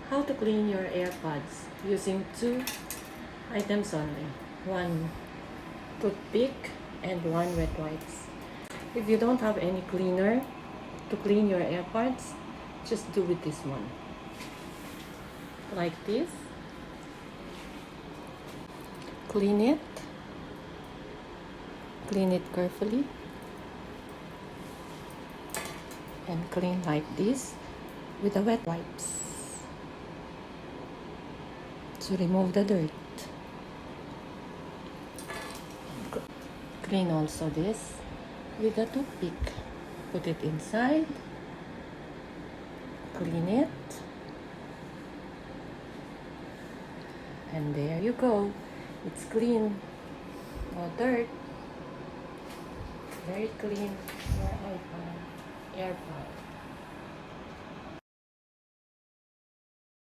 How to clean your AirPods using two items only. One toothpick and one wet wipes. If you don't have any cleaner to clean your AirPods, just do with this one. Like this. Clean it. Clean it carefully. And clean like this with the wet wipes to remove the dirt. Clean also this with a toothpick. Put it inside. Clean it. And there you go. It's clean. No dirt. Very clean. Your iPhone. AirPods.